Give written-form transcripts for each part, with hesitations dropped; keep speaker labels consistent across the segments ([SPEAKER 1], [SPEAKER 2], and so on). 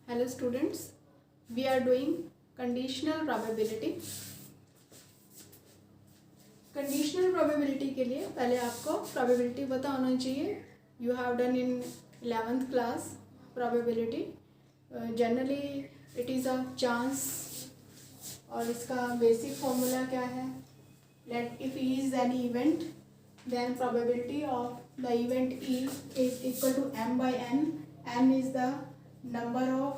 [SPEAKER 1] Hello students, we are doing conditional probability. Conditional probability के लिए पहले आपको प्रोबेबिलिटी पता होना चाहिए. You have done in 11th class probability. Generally it is a chance और इसका बेसिक फॉर्मूला क्या है. Let if E is an event then probability of the event E is equal to m by n. n is the number of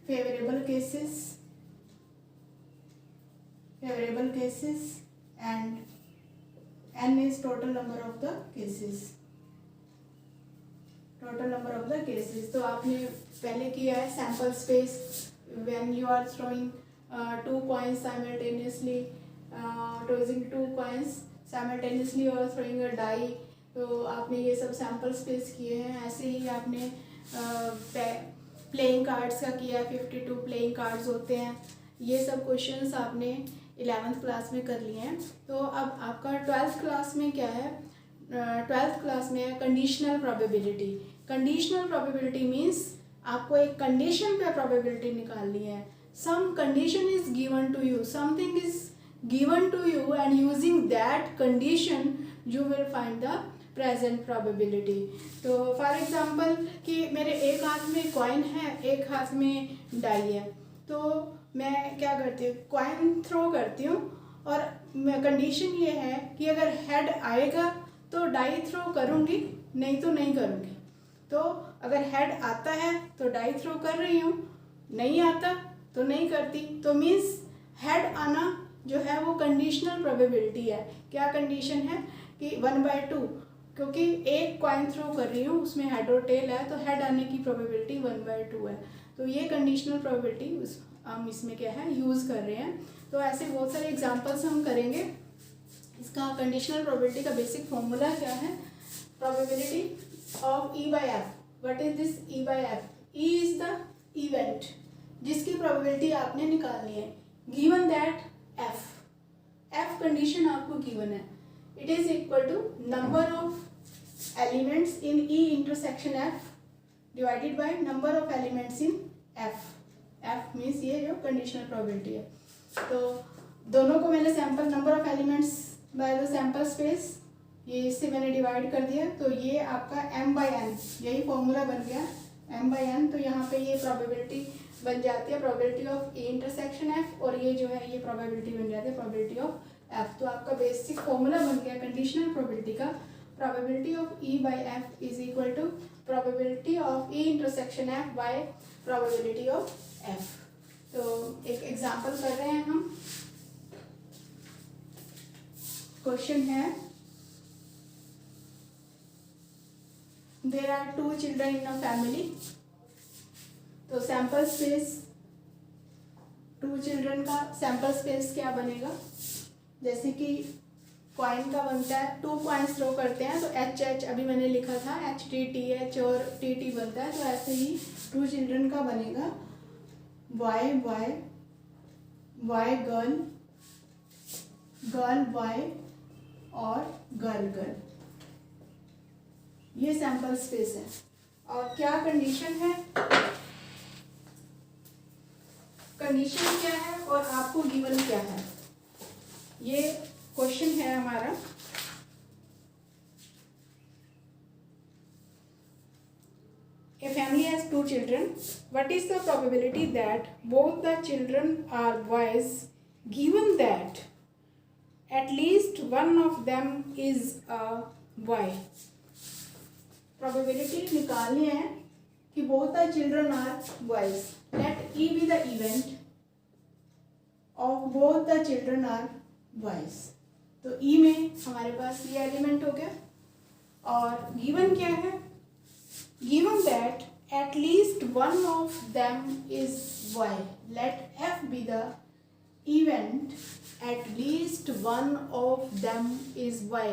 [SPEAKER 1] favorable cases and n is total number of the cases. तो आपने पहले किया है sample space. When you are throwing two coins simultaneously, tossing two coins simultaneously और throwing a die. तो आपने ये सब सैम्पल स्पेस किए हैं. ऐसे ही आपने प्लेइंग कार्ड्स का किया है. 52 प्लेइंग कार्ड्स होते हैं. ये सब क्वेश्चंस आपने 11th क्लास में कर लिए हैं. तो अब आपका 12th क्लास में क्या है. 12th क्लास में है conditional probability. Conditional probability means आपको एक कंडीशन पे प्रोबेबिलिटी निकालनी है. Some condition is given to you, something is given to you and using that condition you will find the present probability. तो फॉर एग्जांपल कि मेरे एक हाथ में कॉइन है, एक हाथ में डाई है. तो मैं क्या करती हूँ, कॉइन थ्रो करती हूँ और कंडीशन ये है कि अगर हेड आएगा तो डाई थ्रो करूँगी, नहीं तो नहीं करूँगी. तो अगर हेड आता है तो डाई थ्रो कर रही हूँ, नहीं आता तो नहीं करती. तो मीन्स हेड आना जो है वो कंडीशनल प्रोबेबिलिटी है. क्या कंडीशन है कि 1/2, क्योंकि एक कॉइन थ्रो कर रही हूँ उसमें हेड और टेल है तो हेड आने की प्रोबेबिलिटी 1/2 है. तो ये कंडीशनल प्रोबेबिलिटी हम इसमें क्या है यूज़ कर रहे हैं. तो ऐसे बहुत सारे एग्जांपल्स हम करेंगे. इसका कंडीशनल प्रोबेबिलिटी का बेसिक फॉर्मूला क्या है. Probability of E by F. What is this E by F. E is the event जिसकी प्रोबेबिलिटी आपने निकालनी है. गिवन दैट एफ कंडीशन आपको गिवन है. It is equal to number of elements in E intersection F divided by number of elements in F. F means ये जो conditional probability है. तो दोनों को मैंने sample number of elements by the sample space ये इससे मैंने डिवाइड कर दिया. तो ये आपका m by n, यही फॉर्मूला बन गया m by n. तो यहाँ पे ये प्रोबेबिलिटी बन जाती है probability of A intersection F और ये जो है ये प्रोबेबिलिटी बन जाती है प्रोबेबिलिटी ऑफ एफ. तो आपका बेसिक फॉर्मूला बन गया कंडीशनल प्रोबेबिलिटी का. Probability of E by F is equal to probability of A intersection F by probability of F. तो एक एग्जांपल कर रहे हैं हम. क्वेश्चन है there are 2 children in a family. तो सैम्पल स्पेस 2 चिल्ड्रन का सैम्पल स्पेस क्या बनेगा. जैसे कि कॉइन का बनता है, 2 कॉइन्स थ्रो करते हैं तो एच अभी मैंने लिखा था HTTH और TT बनता है. तो ऐसे ही 2 चिल्ड्रन का बनेगा वाई गर्ल वाई और गर्ल. ये सैम्पल स्पेस है. और क्या कंडीशन है, कंडीशन क्या है और आपको गिवन क्या है. ये क्वेश्चन है हमारा. A family has 2 children. What is the probability that both the children are boys given that at least one of them is a boy? Probability निकालनी है कि both the children are boys. Let E be the event of both the children are boys. तो E में हमारे पास ये element हो गया. और गिवन क्या है, given that at least one of them is y. Let f be the event at least one of them is y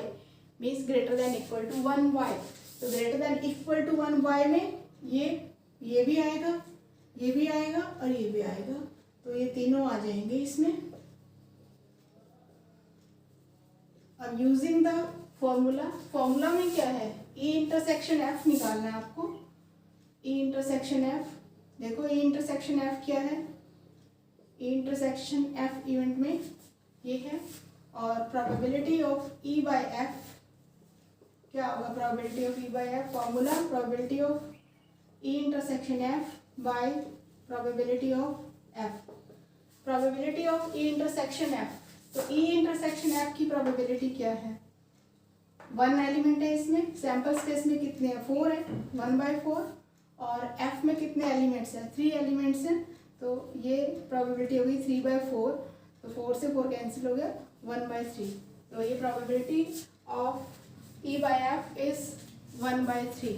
[SPEAKER 1] means greater than equal to 1y. तो greater than equal to 1y में ये भी आएगा, ये भी आएगा और ये भी आएगा. तो ये तीनों आ जाएंगे इसमें. अब यूजिंग द फॉर्मूला में क्या है, ई इंटरसेक्शन एफ निकालना है आपको. ई इंटरसेक्शन एफ देखो ई इंटरसेक्शन एफ क्या है, ई इंटरसेक्शन एफ इवेंट में ये है, और probability of E by F क्या होगा, probability of E by F formula probability of E intersection F by probability of F, probability of E intersection F. तो E intersection F की probability क्या है, 1 एलिमेंट है इसमें, सैंपल स्पेस में कितने हैं 4 है, 1/4, और एफ में कितने एलिमेंट्स हैं 3 एलिमेंट्स हैं, तो ये प्रोबेबिलिटी होगी 3/4, तो 4 से 4 कैंसिल हो गया 1/3, तो ये probability of E by F is 1/3।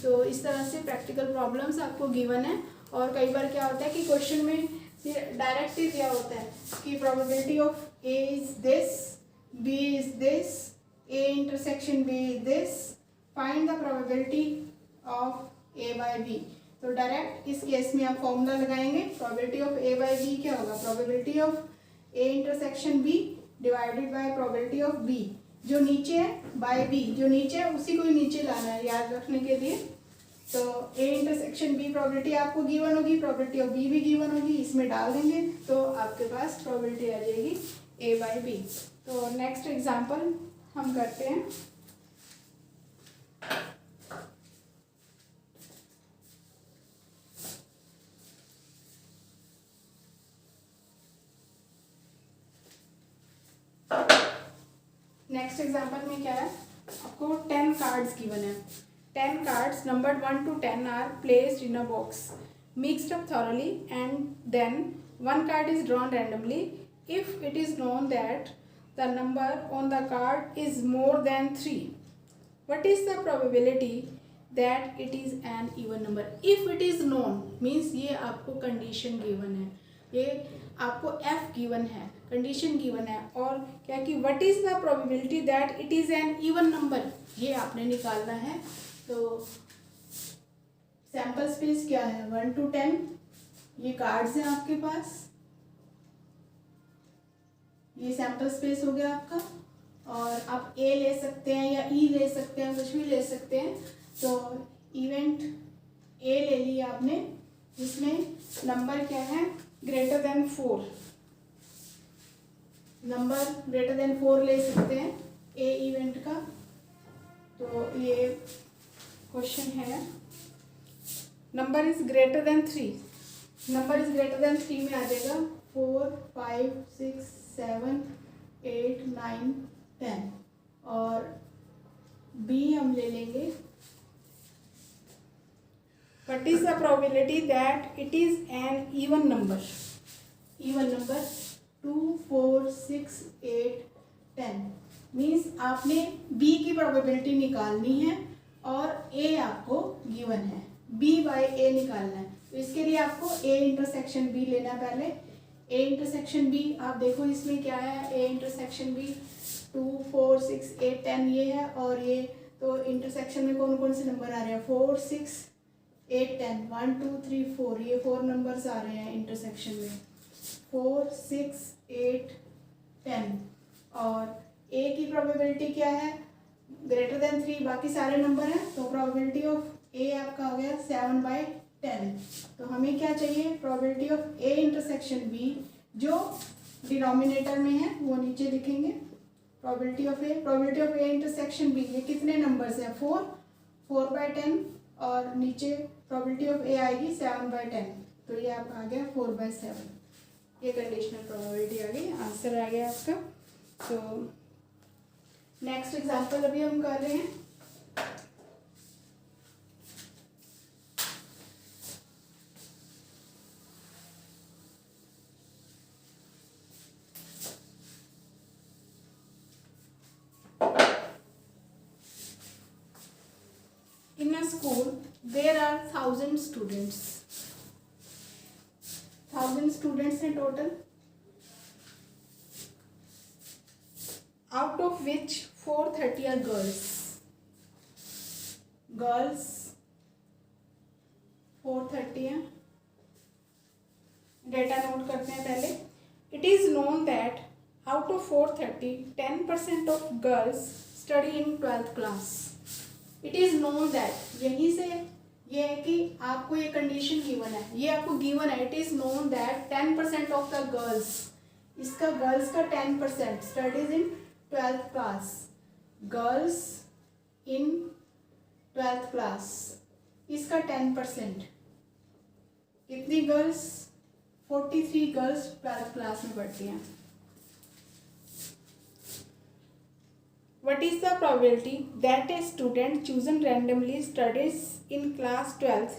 [SPEAKER 1] तो इस तरह से प्रैक्टिकल प्रॉब्लम्स आपको गिवन है, और कई बार क्या होता है कि क्वेश्चन में डायरेक्ट ही दिया होता है कि probability of A is this, B is this, A intersection B is this, find the probability of A by B. तो डायरेक्ट इस केस में आप फॉर्मूला लगाएंगे, probability of A by B क्या होगा, probability of A intersection B divided by probability of B, जो नीचे है बाय बी, जो नीचे है उसी को ही नीचे लाना है याद रखने के लिए। तो ए इंटरसेक्शन बी प्रोबेबिलिटी आपको गिवन होगी, प्रोबेबिलिटी ऑफ बी भी गिवन होगी, इसमें डाल देंगे तो आपके पास प्रोबेबिलिटी आ जाएगी ए बाय बी। तो नेक्स्ट एग्जांपल हम करते हैं। नेक्स्ट एग्जांपल में क्या है, आपको 10 कार्ड्स गिवन है, 10 cards numbered 1 to 10 are placed in a box, mixed up thoroughly, and then one card is drawn randomly. If it is known that the number on the card is more than 3, what is the probability that it is an even number? If it is known means ये आपको condition given है, ये आपको f given है, condition given है, और क्या कि what is the probability that it is an even number, ये आपने निकालना है। तो सैंपल स्पेस क्या है 1 to 10, ये कार्ड्स हैं आपके पास, ये सैंपल स्पेस हो गया आपका, और आप ए ले सकते हैं या ई ले सकते हैं, कुछ भी ले सकते हैं। तो इवेंट ए ले लिया आपने, जिसमें नंबर क्या है greater than 4, number greater than 4 ले सकते हैं ए इवेंट का। तो ये क्वेश्चन है, number is greater than 3, number is greater than 3 में आ जाएगा 4, 5, 6, 7, 8, 9, 10, और बी हम ले लेंगे, what is the probability that it is an even number, even number 2, 4, 6, 8, 10 means आपने b की प्रोबेबिलिटी निकालनी है, और a आपको गिवन है, b बाय a निकालना है। तो इसके लिए आपको a इंटरसेक्शन b लेना है पहले। a इंटरसेक्शन b आप देखो इसमें क्या है, a इंटरसेक्शन b 2, 4, 6, 8, 10 ये है, और ये तो इंटरसेक्शन में कौन कौन से नंबर आ रहे हैं 4, 6, 8, 10, 1, 2, 3, 4, ये 4 नंबर्स आ रहे हैं इंटरसेक्शन में, 4, 6, 8, 10, और a की प्रोबेबिलिटी क्या है ग्रेटर देन 3, बाकी सारे नंबर हैं, तो प्रोबेबिलिटी ऑफ a आपका हो गया 7/10। तो हमें क्या चाहिए, probability of a intersection b, जो डिनोमिनेटर में है वो नीचे लिखेंगे, probability of a intersection b, ये कितने नंबर्स हैं 4, 4/10, और नीचे प्रोबेबिलिटी ऑफ a आएगी 7/10, तो ये आपका आ गया 4/7, ये कंडीशनल प्रोबेबिलिटी आ गई, आंसर आ गया आपका। तो नेक्स्ट एग्जांपल अभी हम कर रहे हैं। In a school there are 1000 students, 1000 students हैं total, out of which 430 are girls, girls 430 हैं। डेटा नोट करते हैं पहले। It is known that out of 430 10% of girls study in 12th class. It is known that, यहीं से ये है कि आपको ये कंडीशन गिवन है, ये आपको गिवन है, it is known that 10% of the girls, इसका गर्ल्स का 10% studies in 12th class, girls in 12th class, इसका 10%, कितनी गर्ल्स, 43 गर्ल्स 12th क्लास में पढ़ती हैं। What is the probability that a student chosen randomly studies in class 12th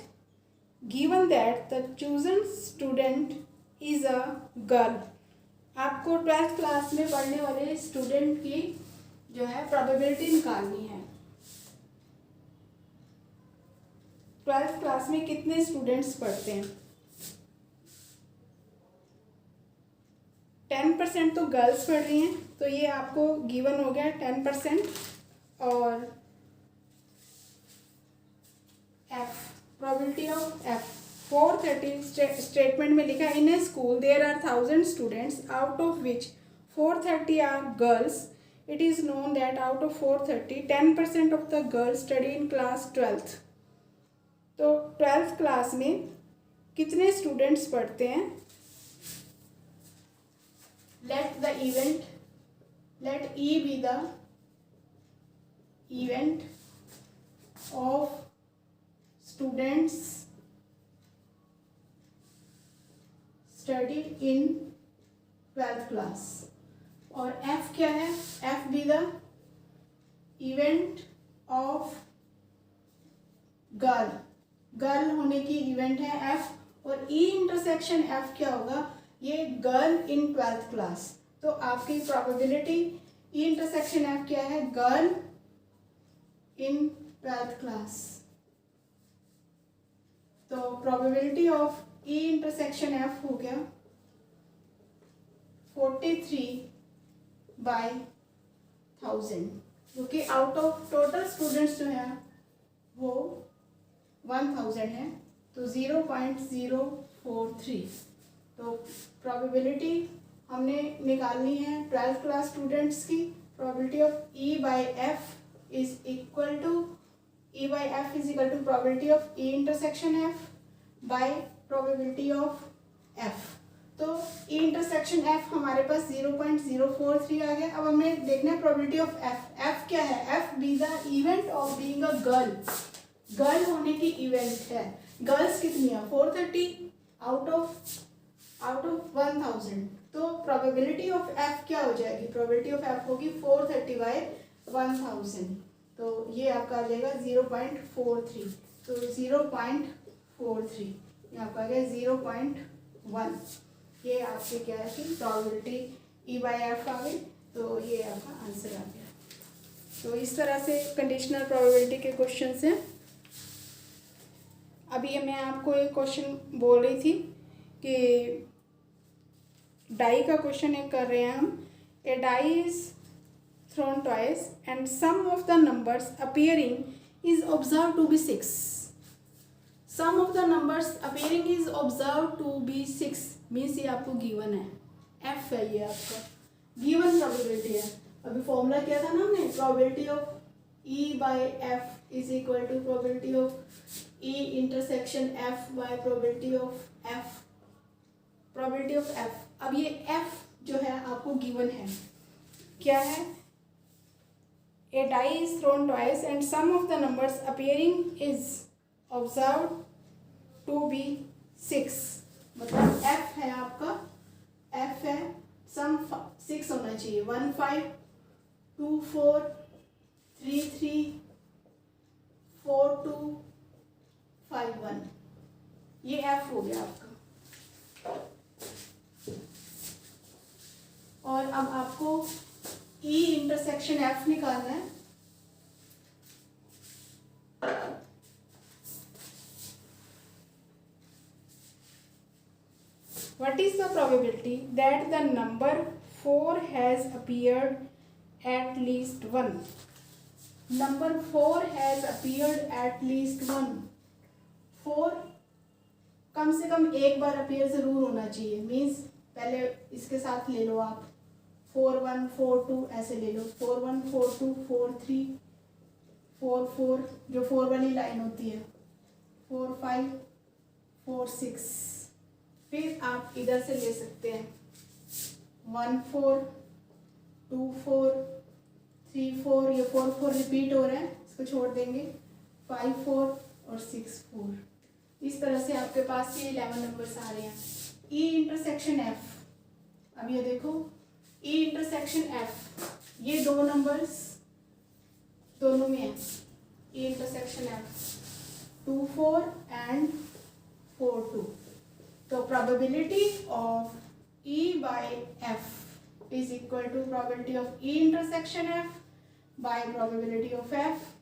[SPEAKER 1] given that the chosen student is a girl? आपको 12th class में पढ़ने वाले student की जो है प्रोबेबिलिटी निकालनी है। 12th क्लास में कितने स्टूडेंट्स पढ़ते हैं? 10% तो गर्ल्स पढ़ रही हैं, तो ये आपको गिवन हो गया 10%। और F, probability of F 430 statement में लिखा in a school there are 1000 students out of which 430 are girls, it is known that out of 430 10% of the girls study in class 12th। तो 12th क्लास में कितने students पढ़ते हैं? Let E be the event of students studied in 12th class। और F क्या है? F be the event of girl होने की इवेंट है F, और E इंटरसेक्शन F क्या होगा? ये गर्ल इन 12th क्लास। तो आपकी प्रोबेबिलिटी ई इंटरसेक्शन एफ क्या है? Girl in 12th class. तो probability of E intersection F हो गया 43/1000, क्योंकि आउट ऑफ टोटल स्टूडेंट्स जो है वो 1000 है, तो 0.043। तो प्रोबेबिलिटी हमने निकालनी है 12th क्लास स्टूडेंट्स की। Probability of E by F is equal to probability of E intersection F by probability of F. तो ई इंटरसेक्शन एफ हमारे पास 0.043 आ गया। अब हमें देखना है प्रोबेबिलिटी ऑफ एफ। एफ क्या है? F be the event of being a girl, girl होने की इवेंट है। गर्ल्स कितनी है? 430 आउट ऑफ 1000। तो प्रोबेबिलिटी ऑफ एफ क्या हो जाएगी? प्रोबेबिलिटी ऑफ एफ होगी 430/1000। तो ये आपका आ जाएगा 0.43। तो 0.43 ये आपका आ गया 0.1। ये आपके क्या है कि प्रोबेबिलिटी ई बाई एफ आ गई। तो ये आपका आंसर आ गया। तो इस तरह से कंडीशनल प्रोबेबिलिटी के क्वेश्चन हैं। अभी मैं आपको एक क्वेश्चन बोल रही थी कि डाई का क्वेश्चन एक कर रहे हैं हम। A die is thrown twice and sum of the numbers appearing is observe to be 6। Sum of the numbers appearing is observe to be 6 means ये आपको गिवन है। एफ है ये आपका गिवन प्रोबेबिलिटी है। अभी फॉर्मूला क्या था ना हमने? Probability of E by F is equal to probability of E intersection F by probability of F, probability of F. अब ये एफ जो है आपको गिवन है, क्या है? A die is thrown twice and sum of the numbers appearing is observe to be 6। मतलब F है आपका, एफ है सम 6 होना चाहिए। 1 5 2 4 3 3 4 2 5 1, ये एफ हो गया आपका। और अब आपको ई इंटरसेक्शन एफ निकालना है। What is the probability that the number 4 has appeared at least once? Number 4 has appeared at least once. 4 कम से कम एक बार अपीयर जरूर होना चाहिए। मीन्स पहले इसके साथ ले लो आप 4 1 4 2 ऐसे ले लो, 4 1 4 2 4 3 4 4, जो 4 वाली लाइन होती है 4 5 4 6। फिर आप इधर से ले सकते हैं 1 4 2 4 3 4, ये 4 4 रिपीट हो रहा है, इसको छोड़ देंगे, 5 4 और 6 4। इस तरह से आपके पास ये 11 नंबर्स आ रहे हैं। ई इंटरसेक्शन एफ, अब ये देखो ई इंटरसेक्शन एफ, ये दो नंबर्स दोनों में है। E intersection F 2 4 and 4 2। तो probability of E by F is equal to probability of E intersection F by probability of F.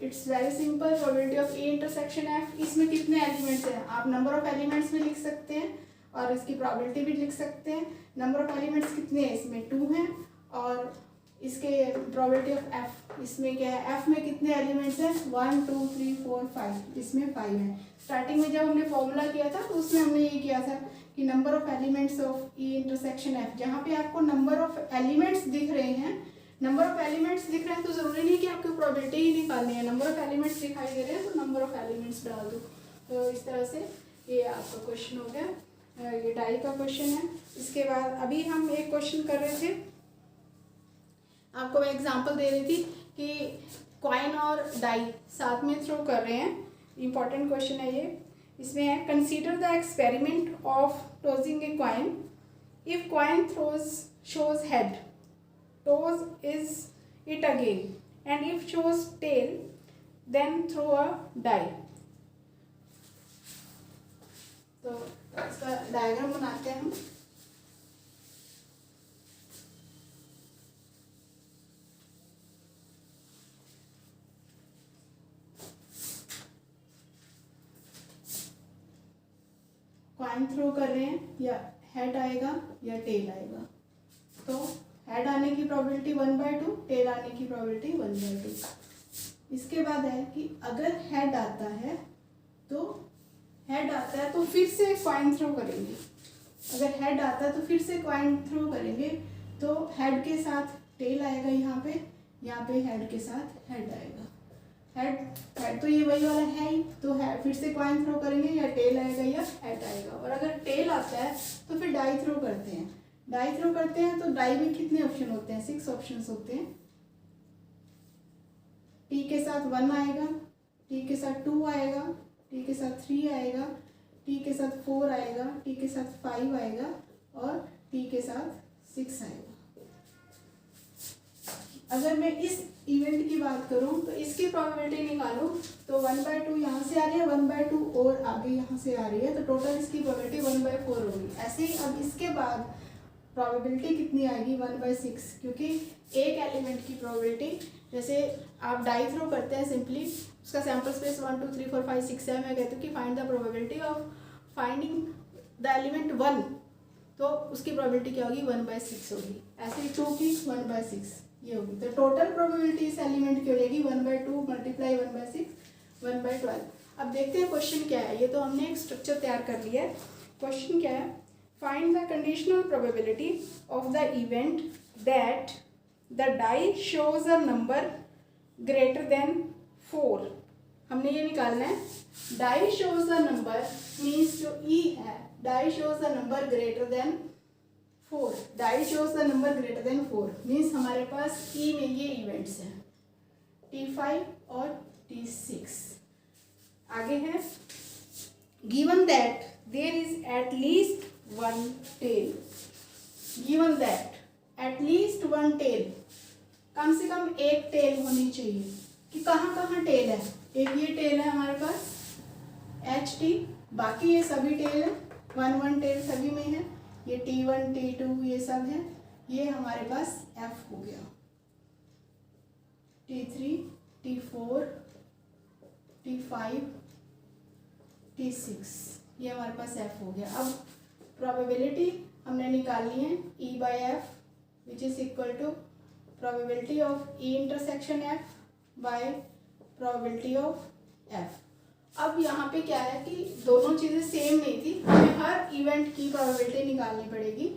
[SPEAKER 1] It's very simple, probability of A intersection F. इसमें कितने elements हैं, आप number of elements भी लिख सकते हैं और इसकी प्रोबेबिलिटी भी लिख सकते हैं। नंबर ऑफ एलिमेंट्स कितने हैं, इसमें 2 हैं, और इसके प्रोबेबिलिटी ऑफ एफ, इसमें क्या है, एफ में कितने एलिमेंट्स हैं, 1 2 3 4 5, इसमें 5 हैं। स्टार्टिंग में जब हमने फॉर्मूला किया था तो उसमें हमने ये किया था कि number of elements of E intersection F, जहाँ पे आपको नंबर ऑफ एलिमेंट्स दिख रहे हैं, नंबर ऑफ एलिमेंट्स दिख रहे हैं तो जरूरी नहीं कि आपको प्रोबेबिलिटी ही निकालनी है, नंबर ऑफ एलिमेंट्स दिखाई दे रहे हैं तो नंबर ऑफ एलिमेंट्स डाल दो। तो इस तरह से ये आपका क्वेश्चन हो गया, ये डाई का क्वेश्चन है। इसके बाद अभी हम एक क्वेश्चन कर रहे थे, आपको मैं एग्जांपल दे रही थी कि कॉइन और डाई साथ में थ्रो कर रहे हैं, इंपॉर्टेंट क्वेश्चन है ये। इसमें है consider the experiment of tossing a coin, if coin throws shows head, toss is it again, and if shows tail then throw a die। तो इसका डायग्राम बनाते हैं हम। कॉइन थ्रो कर रहे हैं, या हेड आएगा या टेल आएगा। तो हेड आने की प्रोबेबिलिटी 1/2, टेल आने की प्रोबेबिलिटी 1/2। इसके बाद है कि अगर हेड आता है तो फिर से कॉइन थ्रो करेंगे। अगर हेड आता है तो फिर से कॉइन थ्रो करेंगे, तो हेड के साथ टेल आएगा, यहाँ पे हेड के साथ हेड आएगा। हेड तो ये वही वाला है ही, तो है फिर से कॉइन थ्रो करेंगे, या टेल आएगा या हेड आएगा। और अगर टेल आता है तो फिर डाई थ्रो करते हैं। डाई थ्रो करते हैं तो डाई में कितने ऑप्शन होते हैं, 6 ऑप्शंस होते हैं। टी के साथ 1 आएगा, टी के साथ 2 आएगा, टी के साथ 3 आएगा, टी के साथ 4 आएगा, टी के साथ 5 आएगा, और टी के साथ 6 आएगा। अगर मैं इस इवेंट की बात करूं तो इसकी प्रोबेबिलिटी निकालूं तो 1/2 यहाँ से आ रही है, 1/2 और आगे यहाँ से आ रही है, तो टोटल इसकी प्रोबेबिलिटी 1/4 होगी। ऐसे ही अब इसके बाद प्रोबेबिलिटी कितनी आएगी, 1/6, क्योंकि एक एलिमेंट की प्रोबेबिलिटी, जैसे आप डाई थ्रो करते हैं सिंपली, उसका सैम्पल स्पेस 1 2 3 4 5 6 है, मैं कहती हूँ कि find the probability of finding the element 1, तो उसकी प्रोबेबिलिटी क्या होगी, 1/6 होगी। ऐसे ही 2 की 1/6 ये होगी। तो टोटल प्रोबेबिलिटी इस एलिमेंट की हो जाएगी 1/2 मल्टीप्लाई 1/6 1/12। अब देखते हैं क्वेश्चन क्या है। ये तो हमने एक स्ट्रक्चर तैयार कर लिया है। क्वेश्चन क्या है, find the conditional probability of the event that the die shows a number greater than 4। हमने ये निकालना है, die shows the number means जो ई है, die shows the number greater than 4। Die shows the number greater than 4 means हमारे पास ई में ये इवेंट्स हैं, T5 और T6। आगे है, given that there is at least 1 tail. Given that at least 1 tail, कम से कम एक टेल होनी चाहिए। कि कहाँ कहाँ टेल है, एक ये टेल है हमारे पास HT, बाकी ये सभी टेल है, 1 टेल सभी में है, ये T1 T2 ये सब है। ये हमारे पास F हो गया, T3 T4 T5 T6, ये हमारे पास F हो गया। अब प्रोबेबिलिटी हमने निकालनी है E/F which is equal to probability of E intersection F by probability of F। अब यहाँ पे क्या है कि दोनों चीज़ें सेम नहीं थी, हमें हर इवेंट की प्रोबेबिलिटी निकालनी पड़ेगी।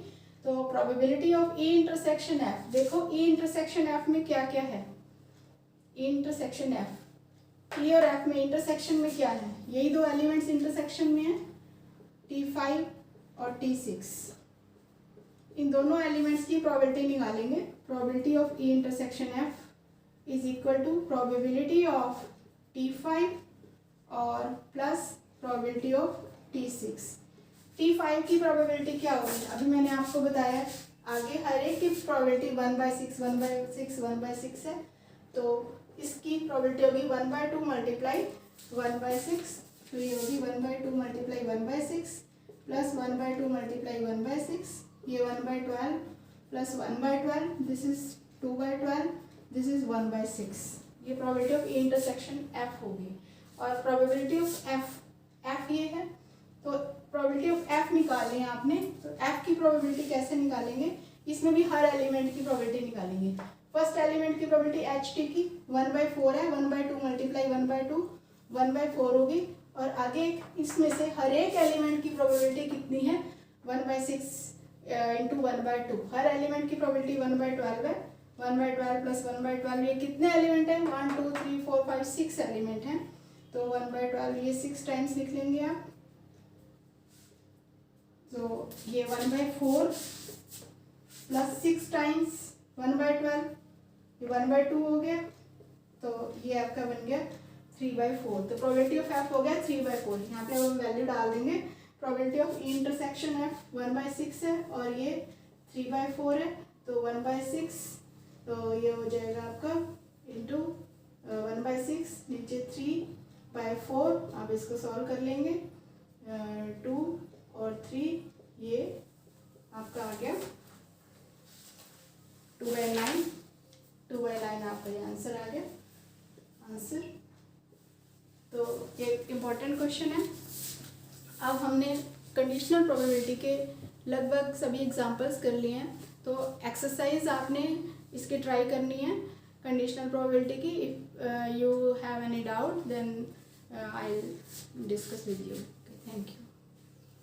[SPEAKER 1] तो probability of E intersection F, देखो E इंटरसेक्शन F में क्या क्या है, E इंटरसेक्शन F T और F में इंटरसेक्शन में क्या है, यही दो एलिमेंट्स इंटरसेक्शन में है, T5 और T6। इन दोनों एलिमेंट्स की प्रोबेबिलिटी निकालेंगे। Probability of E intersection F is equal to probability of T5 और plus probability of T6। T5 की प्रोबेबिलिटी क्या होगी, अभी मैंने आपको बताया आगे हर एक की प्रोबेबिलिटी 1/6 1/6 1/6 है, तो इसकी प्रोबेबिलिटी होगी 1/2 मल्टीप्लाई 1/6, तो ये होगी 1/2 मल्टीप्लाई 1/6 प्लस 1/2 मल्टीप्लाई 1/6, ये 1/12 plus 1/12, this is 2/12, this is 1/6। ये probability of E intersection F होगी। और प्रोबेबिलिटी ऑफ F ये है, तो प्रोबेबिलिटी ऑफ F निकालनी है आपने। तो F की प्रोबेबिलिटी कैसे निकालेंगे, इसमें भी हर एलिमेंट की प्रोबेबिलिटी निकालेंगे। फर्स्ट एलिमेंट की प्रोबेबिलिटी HT की 1/4 है, 1/2 मल्टीप्लाई 1/2 1/4 होगी। और आगे इसमें से हर एक एलिमेंट की प्रोबेबिलिटी कितनी है, 1/6 इंटू 1/2। हर एलिमेंट की प्रोबेबिलिटी 1/12 है, 1/12 प्लस 1/12, ये कितने एलिमेंट हैं, 1 2 3 4 5 6 एलिमेंट हैं, तो 1/12 ये 6 टाइम्स लिख लेंगे आप। तो ये 1/4 प्लस 6 टाइम्स 1/12, ये 1/2 हो गया, तो ये आपका बन गया 3/4। तो प्रोबेबिलिटी ऑफ F हो गया 3/4। यहाँ पे हम वैल्यू डाल देंगे। Probability of E intersection F 1/6 है और ये 3/4 है, तो 1/6, तो ये हो जाएगा आपका इंटू 1/6, नीचे 3/4, आप इसको सॉल्व कर लेंगे, 2 और 3, ये आपका आ गया 2/9, 2/9 आपका ये आंसर आ गया आंसर। तो ये इम्पॉर्टेंट क्वेश्चन है। अब हमने कंडीशनल प्रोबेबिलिटी के लगभग सभी एग्जांपल्स कर लिए हैं, तो एक्सरसाइज आपने इसकी ट्राई करनी है कंडीशनल प्रोबेबिलिटी की। If you have any doubt then I will discuss with you. Thank you.